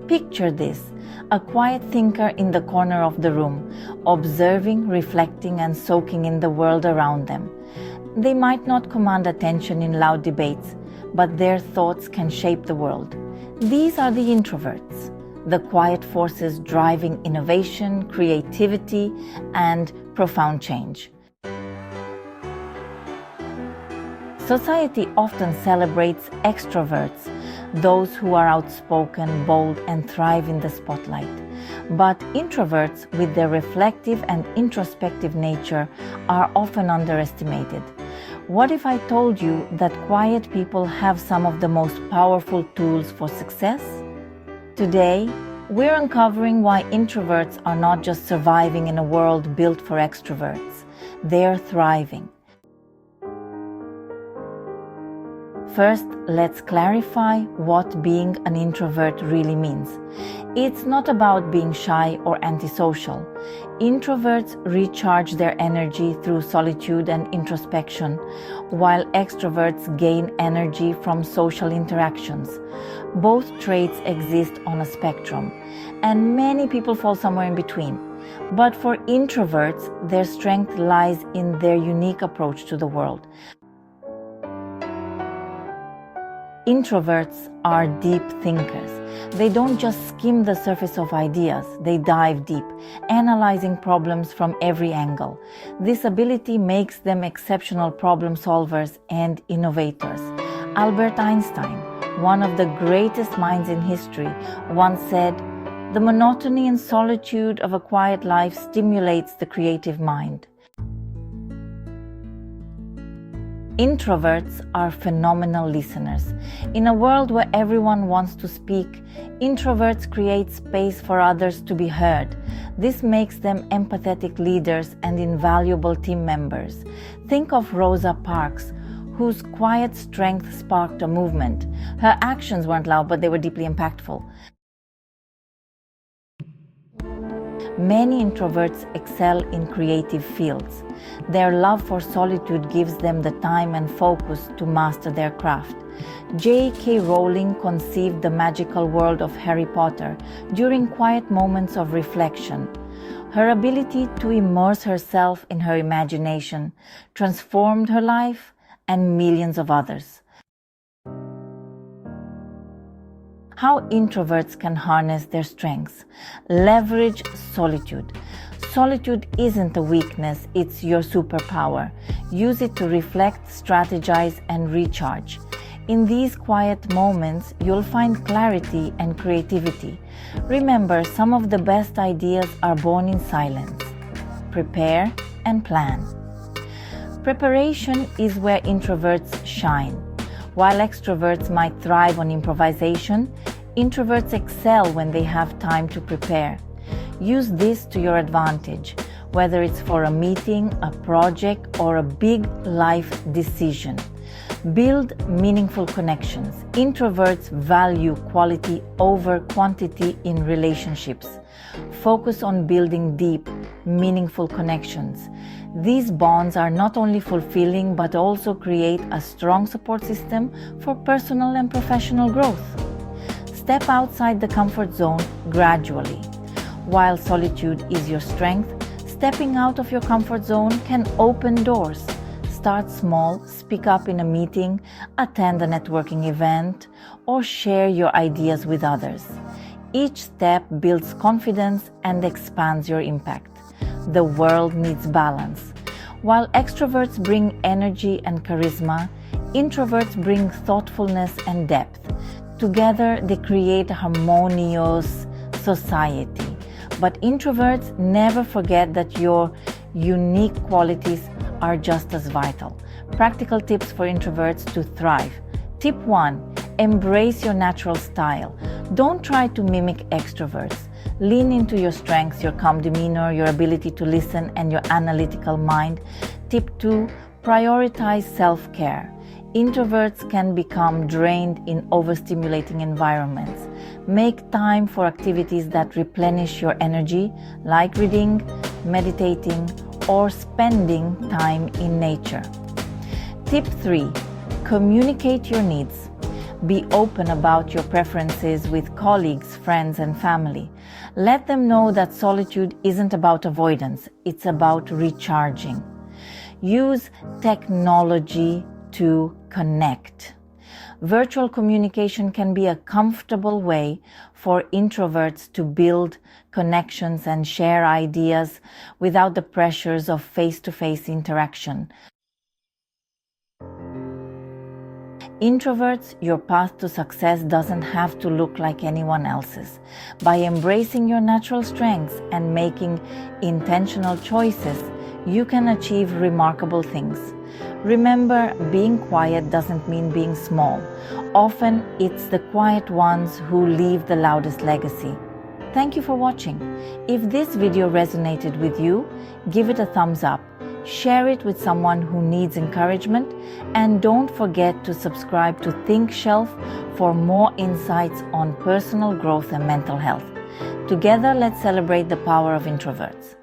Picture this: a quiet thinker in the corner of the room, observing, reflecting, and soaking in the world around them. They might not command attention in loud debates, but their thoughts can shape the world. These are the introverts, the quiet forces driving innovation, creativity, and profound change. Society often celebrates extroverts, those who are outspoken, bold, and thrive in the spotlight. But introverts, with their reflective and introspective nature, are often underestimated. What if I told you that quiet people have some of the most powerful tools for success? Today, we're uncovering why introverts are not just surviving in a world built for extroverts. They're thriving. First, let's clarify what being an introvert really means. It's not about being shy or antisocial. Introverts recharge their energy through solitude and introspection, while extroverts gain energy from social interactions. Both traits exist on a spectrum, and many people fall somewhere in between. But for introverts, their strength lies in their unique approach to the world. Introverts are deep thinkers. They don't just skim the surface of ideas, they dive deep, analyzing problems from every angle. This ability makes them exceptional problem solvers and innovators. Albert Einstein, one of the greatest minds in history, once said, "The monotony and solitude of a quiet life stimulates the creative mind." Introverts are phenomenal listeners. In a world where everyone wants to speak, introverts create space for others to be heard. This makes them empathetic leaders and invaluable team members. Think of Rosa Parks, whose quiet strength sparked a movement. Her actions weren't loud, but they were deeply impactful. Many introverts excel in creative fields. Their love for solitude gives them the time and focus to master their craft. J.K. Rowling conceived the magical world of Harry Potter during quiet moments of reflection. Her ability to immerse herself in her imagination transformed her life and millions of others. How introverts can harness their strengths. Leverage solitude. Solitude isn't a weakness, it's your superpower. Use it to reflect, strategize, and recharge. In these quiet moments, you'll find clarity and creativity. Remember, some of the best ideas are born in silence. Prepare and plan. Preparation is where introverts shine. While extroverts might thrive on improvisation, introverts excel when they have time to prepare. Use this to your advantage, whether it's for a meeting, a project, or a big life decision. Build meaningful connections. Introverts value quality over quantity in relationships. Focus on building deep, meaningful connections. These bonds are not only fulfilling but also create a strong support system for personal and professional growth. Step outside the comfort zone gradually. While solitude is your strength, stepping out of your comfort zone can open doors. Start small, speak up in a meeting, attend a networking event, or share your ideas with others. Each step builds confidence and expands your impact. The world needs balance. While extroverts bring energy and charisma, introverts bring thoughtfulness and depth. Together, they create a harmonious society. But introverts, never forget that your unique qualities are just as vital. Practical tips for introverts to thrive. Tip 1. Embrace your natural style. Don't try to mimic extroverts. Lean into your strengths, your calm demeanor, your ability to listen, and your analytical mind. Tip 2. Prioritize self-care. Introverts can become drained in overstimulating environments. Make time for activities that replenish your energy, like reading, meditating, or spending time in nature. Tip 3. Communicate your needs. Be open about your preferences with colleagues, friends, and family. Let them know that solitude isn't about avoidance, it's about recharging. Use technology to connect. Virtual communication can be a comfortable way for introverts to build connections and share ideas without the pressures of face-to-face interaction. Introverts, your path to success doesn't have to look like anyone else's. By embracing your natural strengths and making intentional choices, you can achieve remarkable things. Remember, being quiet doesn't mean being small. Often, it's the quiet ones who leave the loudest legacy. Thank you for watching. If this video resonated with you, give it a thumbs up. Share it with someone who needs encouragement, and don't forget to subscribe to Think Shelf for more insights on personal growth and mental health. Together, let's celebrate the power of introverts.